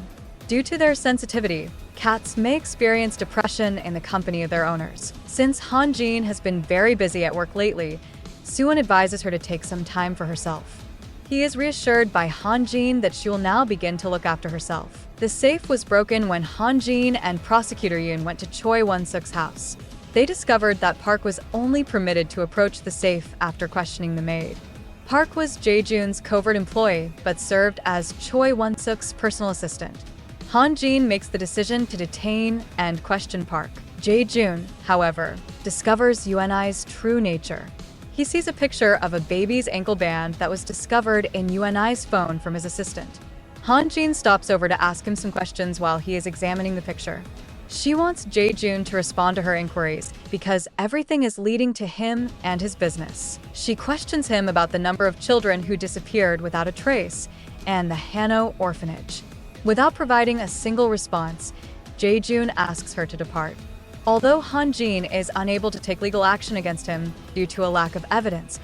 Due to their sensitivity, cats may experience depression in the company of their owners. Since Han Jin has been very busy at work lately, Soo-hyun advises her to take some time for herself. He is reassured by Han Jin that she will now begin to look after herself. The safe was broken when Han Jin and Prosecutor Yoon went to Choi Won-suk's house. They discovered that Park was only permitted to approach the safe after questioning the maid. Park was Jae-jun's covert employee, but served as Choi Won-suk's personal assistant. Han Jin makes the decision to detain and question Park. Jae-jun, however, discovers Yuan-I's true nature. He sees a picture of a baby's ankle band that was discovered in Yuan-I's phone from his assistant. Han Jin stops over to ask him some questions while he is examining the picture. She wants Jae-jun to respond to her inquiries because everything is leading to him and his business. She questions him about the number of children who disappeared without a trace and the Hano orphanage. Without providing a single response, Jae-jun asks her to depart. Although Han Jin is unable to take legal action against him due to a lack of evidence,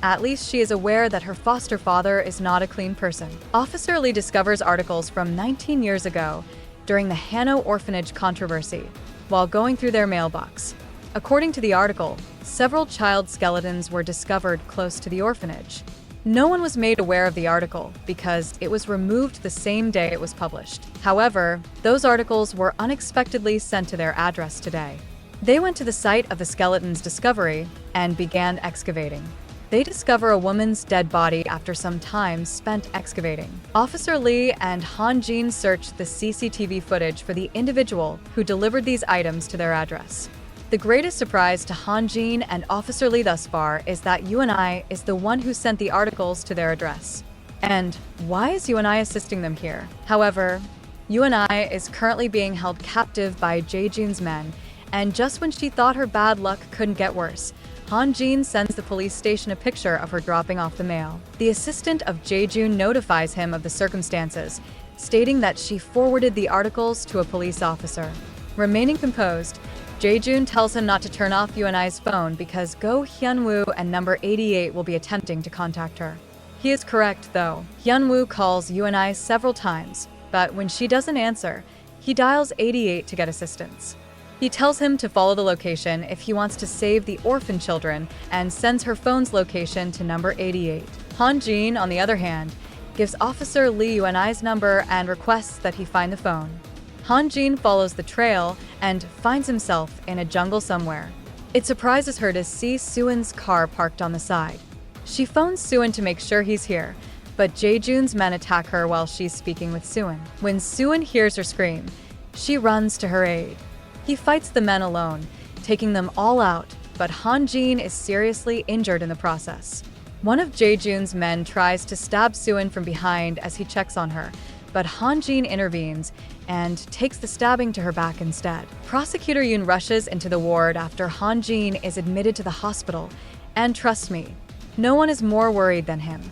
at least she is aware that her foster father is not a clean person. Officer Lee discovers articles from 19 years ago during the Hano orphanage controversy while going through their mailbox. According to the article, several child skeletons were discovered close to the orphanage. No one was made aware of the article because it was removed the same day it was published. However, those articles were unexpectedly sent to their address today. They went to the site of the skeleton's discovery and began excavating. They discover a woman's dead body after some time spent excavating. Officer Lee and Han Jin searched the CCTV footage for the individual who delivered these items to their address. The greatest surprise to Han Jin and Officer Lee thus far is that UNI is the one who sent the articles to their address. And why is UNI assisting them here? However, UNI is currently being held captive by Jae-jun's men, and just when she thought her bad luck couldn't get worse, Han Jin sends the police station a picture of her dropping off the mail. The assistant of Jae-jun notifies him of the circumstances, stating that she forwarded the articles to a police officer. Remaining composed, Jae-jun tells him not to turn off UNI's phone because Go Hyun-woo and number 88 will be attempting to contact her. He is correct, though. Hyun-woo calls UNI several times, but when she doesn't answer, he dials 88 to get assistance. He tells him to follow the location if he wants to save the orphan children and sends her phone's location to number 88. Han Jin, on the other hand, gives Officer Lee UNI's number and requests that he find the phone. Han Jin follows the trail and finds himself in a jungle somewhere. It surprises her to see Soo-in's car parked on the side. She phones Soo-in to make sure he's here, but Jae-jun's men attack her while she's speaking with Soo-in. When Soo-in hears her scream, she runs to her aid. He fights the men alone, taking them all out, but Han Jin is seriously injured in the process. One of Jae-jun's men tries to stab Soo-in from behind as he checks on her, but Han Jin intervenes and takes the stabbing to her back instead. Prosecutor Yoon rushes into the ward after Han Jin is admitted to the hospital, and trust me, no one is more worried than him.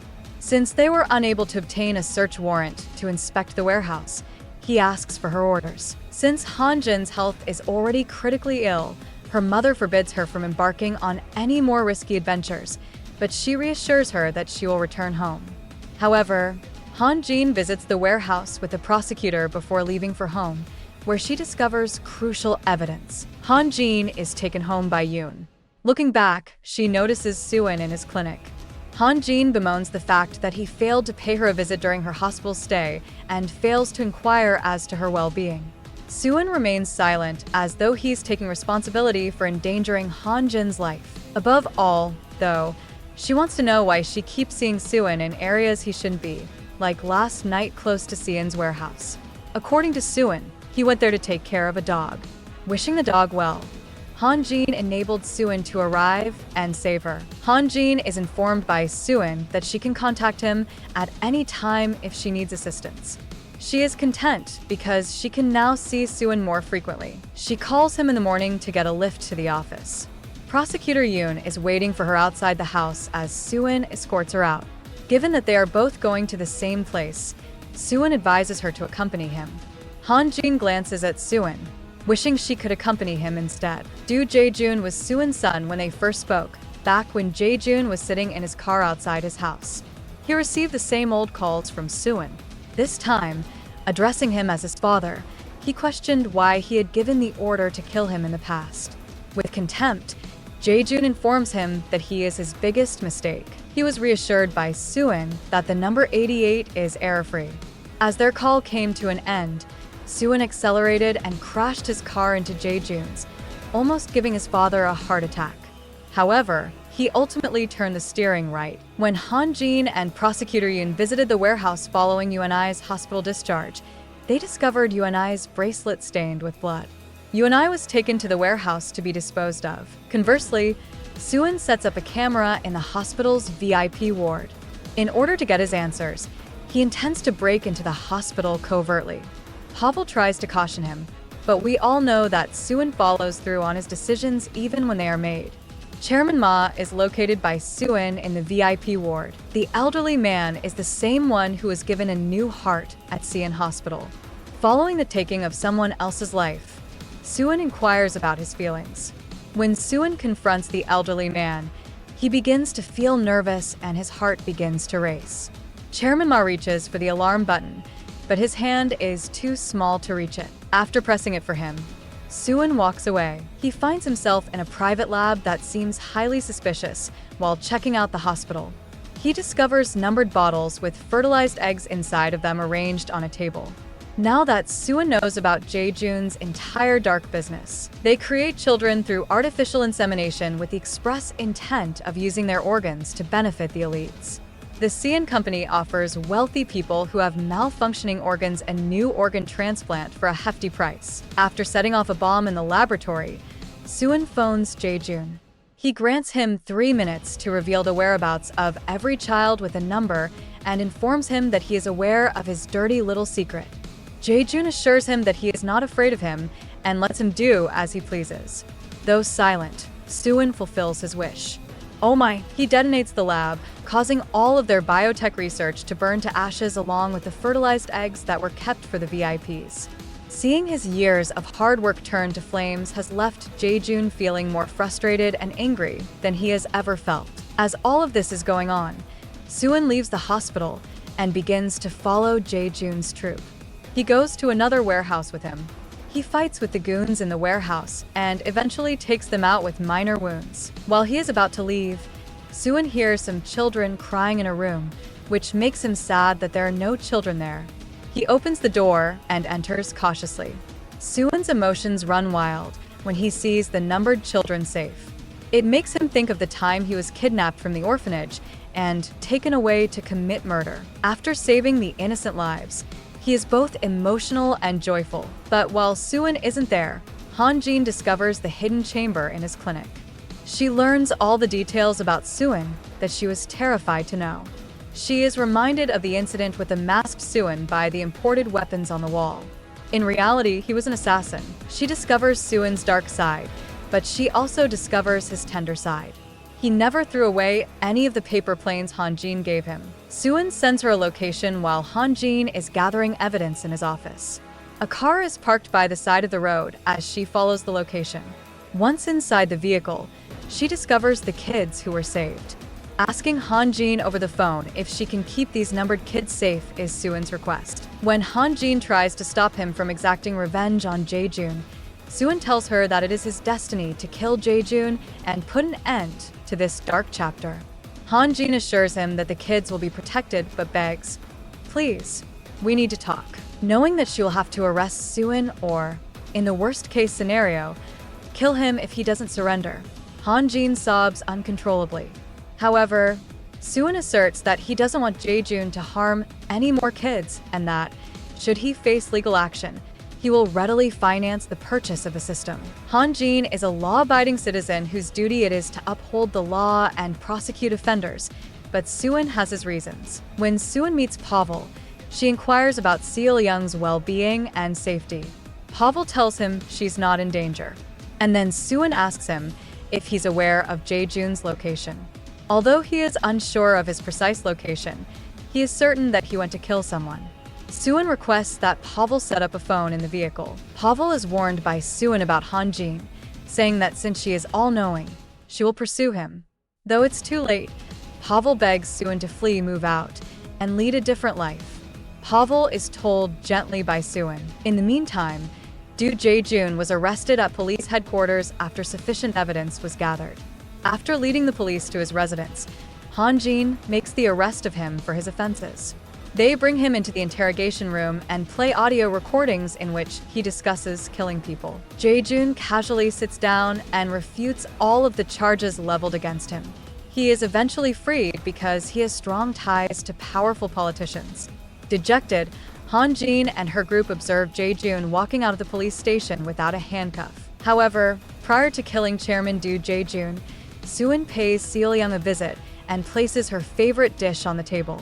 Since they were unable to obtain a search warrant to inspect the warehouse, he asks for her orders. Since Han Jin's health is already critically ill, her mother forbids her from embarking on any more risky adventures, but she reassures her that she will return home. However, Han Jin visits the warehouse with the prosecutor before leaving for home, where she discovers crucial evidence. Han Jin is taken home by Yoon. Looking back, she notices Soo-in in his clinic. Han Jin bemoans the fact that he failed to pay her a visit during her hospital stay and fails to inquire as to her well-being. Soo-in remains silent as though he's taking responsibility for endangering Han Jin's life. Above all, though, she wants to know why she keeps seeing Soo-in in areas he shouldn't be, like last night close to Soo-in's warehouse. According to Soo-in, he went there to take care of a dog. Wishing the dog well, Han Jin enabled Soo-in to arrive and save her. Han Jin is informed by Soo-in that she can contact him at any time if she needs assistance. She is content because she can now see Soo-in more frequently. She calls him in the morning to get a lift to the office. Prosecutor Yoon is waiting for her outside the house as Soo-in escorts her out. Given that they are both going to the same place, Soo-in advises her to accompany him. Han Jin glances at Soo-in, wishing she could accompany him instead. Do Jae-jun was Soo-in's son when they first spoke, back when Jae-jun was sitting in his car outside his house. He received the same old calls from Soo-in. This time, addressing him as his father, he questioned why he had given the order to kill him in the past. With contempt, Jae-jun informs him that he is his biggest mistake. He was reassured by Soo-in that the number 88 is error-free. As their call came to an end, Soo-in accelerated and crashed his car into Jae-jun's, almost giving his father a heart attack. However, he ultimately turned the steering right. When Han Jin and Prosecutor Yoon visited the warehouse following UNI's hospital discharge, they discovered UNI's bracelet stained with blood. UNI was taken to the warehouse to be disposed of. Conversely, Soo-in sets up a camera in the hospital's VIP ward. In order to get his answers, he intends to break into the hospital covertly. Pavel tries to caution him, but we all know that Soo-in follows through on his decisions even when they are made. Chairman Ma is located by Soo-in in the VIP ward. The elderly man is the same one who was given a new heart at Seon Hospital. Following the taking of someone else's life, Soo-in inquires about his feelings. When Soo-in confronts the elderly man, he begins to feel nervous and his heart begins to race. Chairman Ma reaches for the alarm button, but his hand is too small to reach it. After pressing it for him, Soo-in walks away. He finds himself in a private lab that seems highly suspicious while checking out the hospital. He discovers numbered bottles with fertilized eggs inside of them arranged on a table. Now that Soo-hyun knows about Jae-jun's entire dark business, they create children through artificial insemination with the express intent of using their organs to benefit the elites. The Soo-hyun company offers wealthy people who have malfunctioning organs a new organ transplant for a hefty price. After setting off a bomb in the laboratory, Soo-hyun phones Jae-jun. He grants him 3 minutes to reveal the whereabouts of every child with a number and informs him that he is aware of his dirty little secret. Jae-jun assures him that he is not afraid of him and lets him do as he pleases. Though silent, Soo-hyun fulfills his wish. Oh my, he detonates the lab, causing all of their biotech research to burn to ashes along with the fertilized eggs that were kept for the VIPs. Seeing his years of hard work turn to flames has left Jae-jun feeling more frustrated and angry than he has ever felt. As all of this is going on, Soo-hyun leaves the hospital and begins to follow Jae-jun's troop. He goes to another warehouse with him. He fights with the goons in the warehouse and eventually takes them out with minor wounds. While he is about to leave, Soo-hyun hears some children crying in a room, which makes him sad that there are no children there. He opens the door and enters cautiously. Soo-hyun's emotions run wild when he sees the numbered children safe. It makes him think of the time he was kidnapped from the orphanage and taken away to commit murder. After saving the innocent lives, he is both emotional and joyful. But while Soo-hyun isn't there, Han Jin discovers the hidden chamber in his clinic. She learns all the details about Soo-hyun that she was terrified to know. She is reminded of the incident with the masked Soo-hyun by the imported weapons on the wall. In reality, he was an assassin. She discovers Soo-hyun's dark side, but she also discovers his tender side. He never threw away any of the paper planes Han Jin gave him. Soo-hyun sends her a location while Han Jin is gathering evidence in his office. A car is parked by the side of the road as she follows the location. Once inside the vehicle, she discovers the kids who were saved. Asking Han Jin over the phone if she can keep these numbered kids safe is Soo-hyun's request. When Han Jin tries to stop him from exacting revenge on Jae-jun, Soo-hyun tells her that it is his destiny to kill Jae-jun and put an end to this dark chapter. Han Jin assures him that the kids will be protected but begs, "Please, we need to talk." Knowing that she will have to arrest Soo-hyun or, in the worst case scenario, kill him if he doesn't surrender, Han Jin sobs uncontrollably. However, Soo-hyun asserts that he doesn't want Jae-jun to harm any more kids and that, should he face legal action, he will readily finance the purchase of the system. Han Jin is a law-abiding citizen whose duty it is to uphold the law and prosecute offenders, but Soo-hyun has his reasons. When Soo-hyun meets Pavel, she inquires about Seo-young's well-being and safety. Pavel tells him she's not in danger, and then Soo-hyun asks him if he's aware of Jae-jun's location. Although he is unsure of his precise location, he is certain that he went to kill someone. Soo-hyun requests that Pavel set up a phone in the vehicle. Pavel is warned by Soo-hyun about Han Jin, saying that since she is all-knowing, she will pursue him. Though it's too late, Pavel begs Soo-hyun to flee, move out, and lead a different life. Pavel is told gently by Soo-hyun. In the meantime, Do Jae-jun was arrested at police headquarters after sufficient evidence was gathered. After leading the police to his residence, Han Jin makes the arrest of him for his offenses. They bring him into the interrogation room and play audio recordings in which he discusses killing people. Jae-jun casually sits down and refutes all of the charges leveled against him. He is eventually freed because he has strong ties to powerful politicians. Dejected, Han Jin and her group observe Jae-jun walking out of the police station without a handcuff. However, prior to killing Chairman Do Jae-jun, Soo-hyun pays Seo-young a visit and places her favorite dish on the table.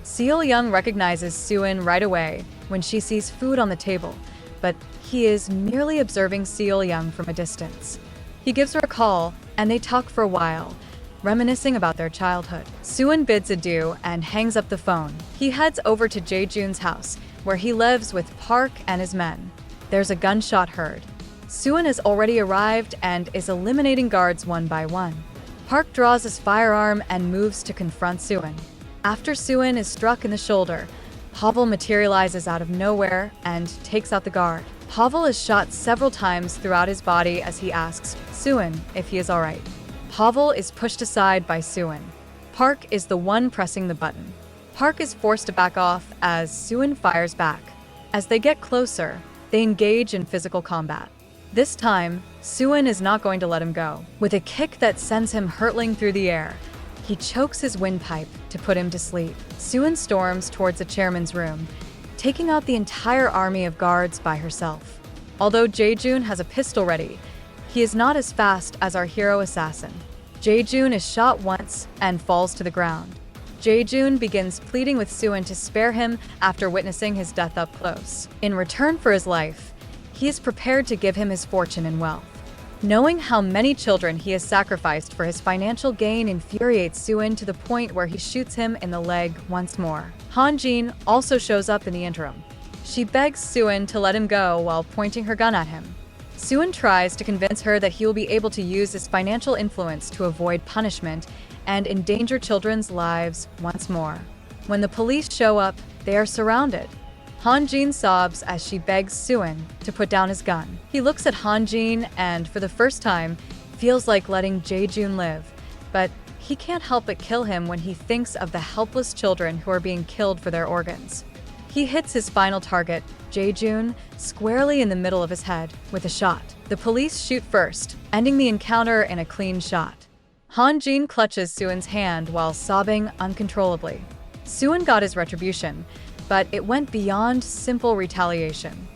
Seo-young recognizes Soo-hyun right away when she sees food on the table, but he is merely observing Seo-young from a distance. He gives her a call, and they talk for a while, reminiscing about their childhood. Soo-hyun bids adieu and hangs up the phone. He heads over to Jae-jun's house, where he lives with Park and his men. There's a gunshot heard. Soo-hyun has already arrived and is eliminating guards one by one. Park draws his firearm and moves to confront Soo-hyun. After Soo-hyun is struck in the shoulder, Pavel materializes out of nowhere and takes out the guard. Pavel is shot several times throughout his body as he asks Soo-hyun if he is alright. Pavel is pushed aside by Soo-hyun. Park is the one pressing the button. Park is forced to back off as Soo-hyun fires back. As they get closer, they engage in physical combat. This time, Soo-hyun is not going to let him go. With a kick that sends him hurtling through the air, he chokes his windpipe to put him to sleep. Soo-hyun storms towards the chairman's room, taking out the entire army of guards by herself. Although Jae-joon has a pistol ready, he is not as fast as our hero assassin. Jae-joon is shot once and falls to the ground. Jae-joon begins pleading with Soo-hyun to spare him after witnessing his death up close. In return for his life, he is prepared to give him his fortune and wealth. Knowing how many children he has sacrificed for his financial gain infuriates Soo-hyun to the point where he shoots him in the leg once more. Hyun Jin also shows up in the interim. She begs Soo-hyun to let him go while pointing her gun at him. Soo-hyun tries to convince her that he will be able to use his financial influence to avoid punishment and endanger children's lives once more. When the police show up, they are surrounded. Hyun Jin sobs as she begs Soo-hyun to put down his gun. He looks at Hyun Jin and, for the first time, feels like letting Jae-joon live, but he can't help but kill him when he thinks of the helpless children who are being killed for their organs. He hits his final target, Jae-joon, squarely in the middle of his head with a shot. The police shoot first, ending the encounter in a clean shot. Hyun Jin clutches Soo-hyun's hand while sobbing uncontrollably. Soo-hyun got his retribution, but it went beyond simple retaliation.